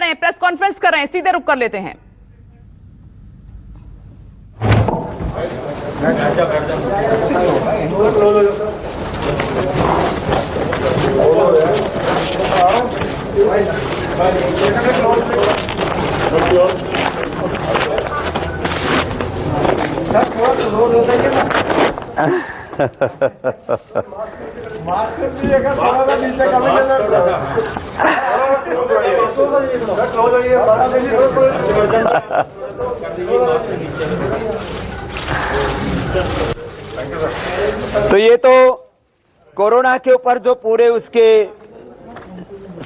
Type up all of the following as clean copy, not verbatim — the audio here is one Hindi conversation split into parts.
रहे हैं, प्रेस कॉन्फ्रेंस कर रहे हैं, सीधे रुक कर लेते हैं। तो ये तो कोरोना के ऊपर जो पूरे उसके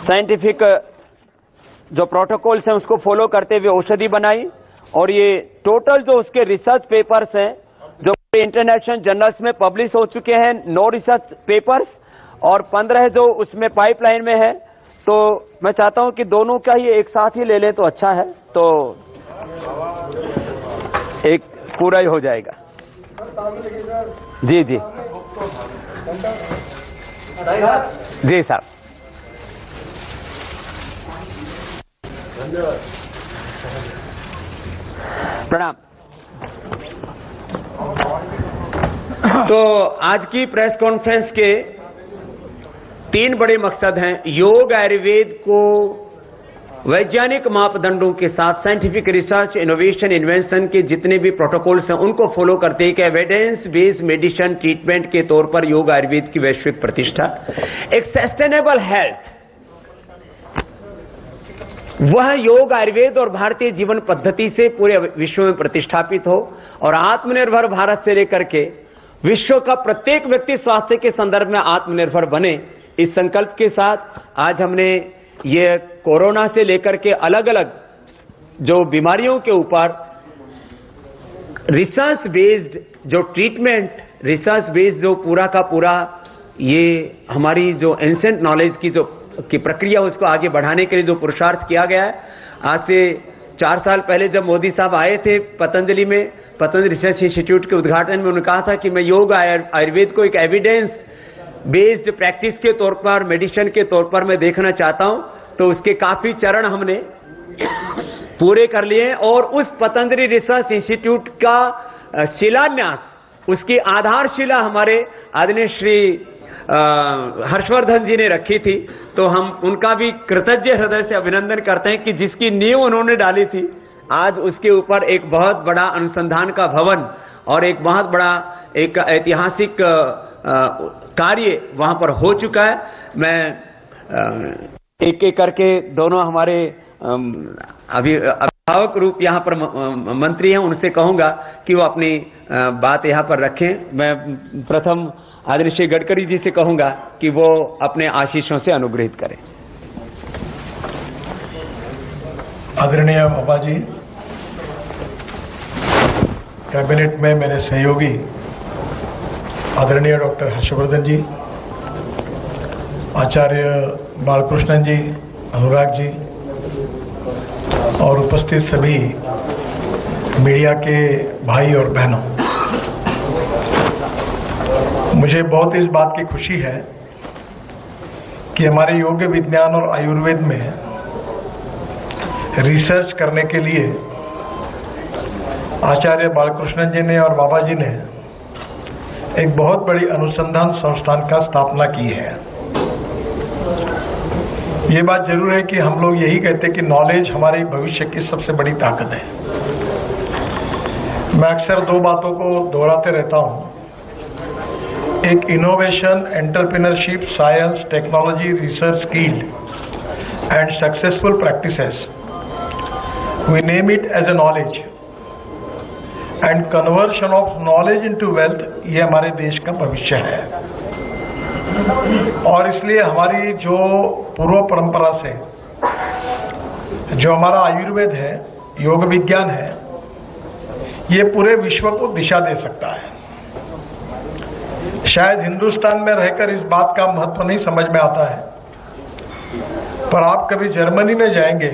साइंटिफिक जो प्रोटोकॉल्स हैं उसको फॉलो करते हुए औषधि बनाई, और ये टोटल जो उसके रिसर्च पेपर्स हैं जो इंटरनेशनल जर्नल्स में पब्लिश हो चुके हैं, 9 रिसर्च पेपर्स और 15 जो उसमें पाइपलाइन में है। तो मैं चाहता हूं कि दोनों का ही एक साथ ही ले लें तो अच्छा है, तो एक पूरा ही हो जाएगा। जी जी जी साहब, प्रणाम। तो आज की प्रेस कॉन्फ्रेंस के 3 बड़े मकसद हैं। योग आयुर्वेद को वैज्ञानिक मापदंडों के साथ साइंटिफिक रिसर्च, इनोवेशन, इन्वेंशन के जितने भी प्रोटोकॉल्स हैं उनको फॉलो करते हैं कि एविडेंस बेस्ड मेडिसिन ट्रीटमेंट के तौर पर योग आयुर्वेद की वैश्विक प्रतिष्ठा, एक सस्टेनेबल हेल्थ, वह योग आयुर्वेद और भारतीय जीवन पद्धति से पूरे विश्व में प्रतिष्ठापित हो, और आत्मनिर्भर भारत से लेकर के विश्व का प्रत्येक व्यक्ति स्वास्थ्य के संदर्भ में आत्मनिर्भर बने। इस संकल्प के साथ आज हमने ये कोरोना से लेकर के अलग अलग जो बीमारियों के ऊपर रिसर्च बेस्ड जो ट्रीटमेंट, रिसर्च बेस्ड जो पूरा का पूरा ये हमारी जो एंसेंट नॉलेज की जो की प्रक्रिया उसको आगे बढ़ाने के लिए जो पुरुषार्थ किया गया है। आज से 4 साल पहले जब मोदी साहब आए थे पतंजलि में, पतंजलि रिसर्च इंस्टीट्यूट के उद्घाटन में, उन्होंने कहा था कि मैं योग आयुर्वेद को एक एविडेंस बेस्ड प्रैक्टिस के तौर पर, मेडिसिन के तौर पर मैं देखना चाहता हूं। तो उसके काफी चरण हमने पूरे कर लिए हैं, और उस पतंजलि रिसर्च इंस्टीट्यूट का शिलान्यास, उसकी आधारशिला हमारे आदरणीय श्री हर्षवर्धन जी ने रखी थी। तो हम उनका भी कृतज्ञ हृदय से अभिनंदन करते हैं कि जिसकी नींव उन्होंने डाली थी, आज उसके ऊपर एक बहुत बड़ा अनुसंधान का भवन और एक बहुत बड़ा एक ऐतिहासिक कार्य वहां पर हो चुका है। मैं एक एक करके दोनों हमारे अभिभावक रूप यहाँ पर मंत्री हैं, उनसे कहूंगा कि वो अपनी बात यहाँ पर रखें। मैं प्रथम आदरणीय श्री गडकरी जी से कहूंगा कि वो अपने आशीषों से अनुग्रहित करें। आदरणीय बाबा जी, कैबिनेट में मेरे सहयोगी आदरणीय डॉक्टर हर्षवर्धन जी, आचार्य बालकृष्णन जी, अनुराग जी और उपस्थित सभी मीडिया के भाई और बहनों, मुझे बहुत इस बात की खुशी है कि हमारे योग विज्ञान और आयुर्वेद में रिसर्च करने के लिए आचार्य बालकृष्णन जी ने और बाबा जी ने एक बहुत बड़ी अनुसंधान संस्थान का स्थापना की है। ये बात जरूर है कि हम लोग यही कहते हैं कि नॉलेज हमारे भविष्य की सबसे बड़ी ताकत है। मैं अक्सर 2 बातों को दोहराते रहता हूं, एक innovation, entrepreneurship, science, technology, research, skill and successful practices, we name it as a knowledge and conversion of knowledge into wealth, ये हमारे देश का भविष्य है। और इसलिए हमारी जो पूर्व परंपरा से जो हमारा आयुर्वेद है, योग विज्ञान है, ये पूरे विश्व को दिशा दे सकता है। शायद हिंदुस्तान में रहकर इस बात का महत्व नहीं समझ में आता है, पर आप कभी जर्मनी में जाएंगे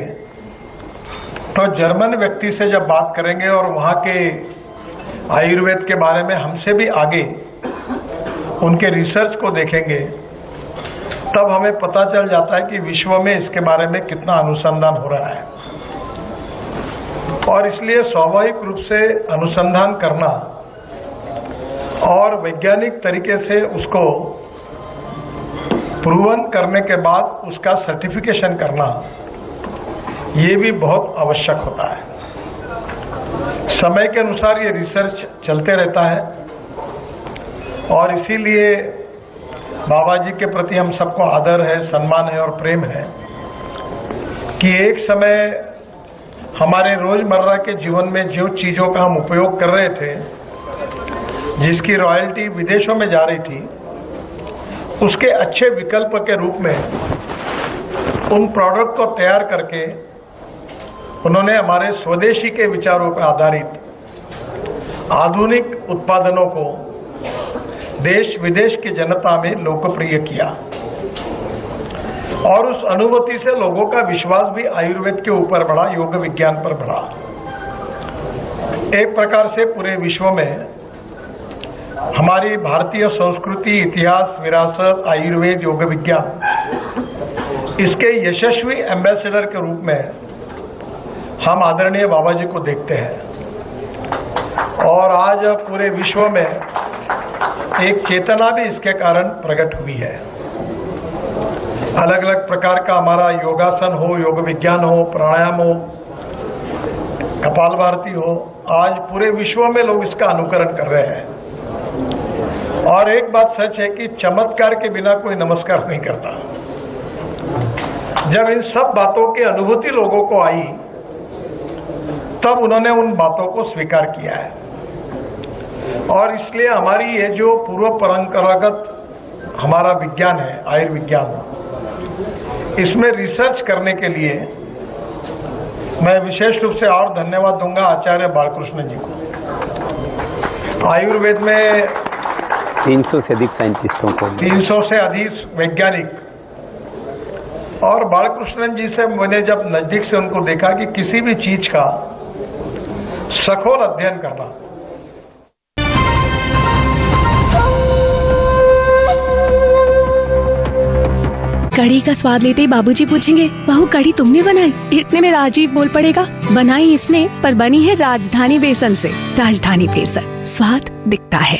तो जर्मन व्यक्ति से जब बात करेंगे और वहां के आयुर्वेद के बारे में हमसे भी आगे उनके रिसर्च को देखेंगे तब हमें पता चल जाता है कि विश्व में इसके बारे में कितना अनुसंधान हो रहा है। और इसलिए स्वाभाविक रूप से अनुसंधान करना और वैज्ञानिक तरीके से उसको प्रूवन करने के बाद उसका सर्टिफिकेशन करना, ये भी बहुत आवश्यक होता है। समय के अनुसार ये रिसर्च चलते रहता है और इसीलिए बाबा जी के प्रति हम सबको आदर है, सम्मान है और प्रेम है कि एक समय हमारे रोजमर्रा के जीवन में जो चीजों का हम उपयोग कर रहे थे, जिसकी रॉयल्टी विदेशों में जा रही थी, उसके अच्छे विकल्प के रूप में उन प्रोडक्ट को तैयार करके उन्होंने हमारे स्वदेशी के विचारों पर आधारित आधुनिक उत्पादनों को देश विदेश की जनता में लोकप्रिय किया और उस अनुभूति से लोगों का विश्वास भी आयुर्वेद के ऊपर बढ़ा, योग विज्ञान पर बढ़ा। एक प्रकार से पूरे विश्व में हमारी भारतीय संस्कृति, इतिहास, विरासत, आयुर्वेद, योग विज्ञान, इसके यशस्वी एम्बेसडर के रूप में हम आदरणीय बाबा जी को देखते हैं और आज पूरे विश्व में एक चेतना भी इसके कारण प्रकट हुई है। अलग अलग प्रकार का हमारा योगासन हो, योग विज्ञान हो, प्राणायाम हो, कपालभाति हो, आज पूरे विश्व में लोग इसका अनुकरण कर रहे हैं। और एक बात सच है कि चमत्कार के बिना कोई नमस्कार नहीं करता। जब इन सब बातों की अनुभूति लोगों को आई, तब उन्होंने उन बातों को स्वीकार किया है। और इसलिए हमारी ये जो पूर्व परंपरागत हमारा विज्ञान है, आयुर्विज्ञान, इसमें रिसर्च करने के लिए मैं विशेष रूप से और धन्यवाद दूंगा आचार्य बालकृष्ण जी को। आयुर्वेद में 300 से अधिक साइंटिस्टों को, 300 से अधिक वैज्ञानिक, और बालकृष्णन जी से मैंने जब नजदीक से उनको देखा कि किसी भी चीज का सखोल अध्ययन करना। कढ़ी का स्वाद लेते ही बाबूजी पूछेंगे, बहू कढ़ी तुमने बनाई? इतने में राजीव बोल पड़ेगा, बनाई इसने पर बनी है राजधानी बेसन से। राजधानी बेसन, स्वाद दिखता है।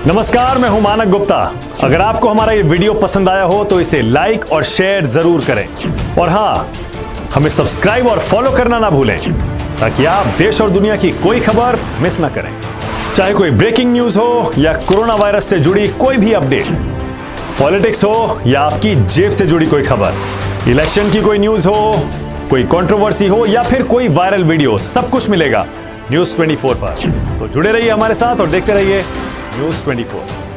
नमस्कार, मैं हूं मानक गुप्ता। अगर आपको हमारा ये वीडियो पसंद आया हो तो इसे लाइक और शेयर जरूर करें और हाँ, हमें सब्सक्राइब और फॉलो करना ना भूलें ताकि आप देश और दुनिया की कोई खबर मिस ना करें। चाहे कोई ब्रेकिंग न्यूज हो या कोरोना वायरस से जुड़ी कोई भी अपडेट, पॉलिटिक्स हो या आपकी जेब से जुड़ी कोई खबर, इलेक्शन की कोई न्यूज हो, कोई कंट्रोवर्सी हो या फिर कोई वायरल वीडियो, सब कुछ मिलेगा न्यूज़ 24 पर। तो जुड़े रहिए हमारे साथ और देखते रहिए न्यूज़ 24।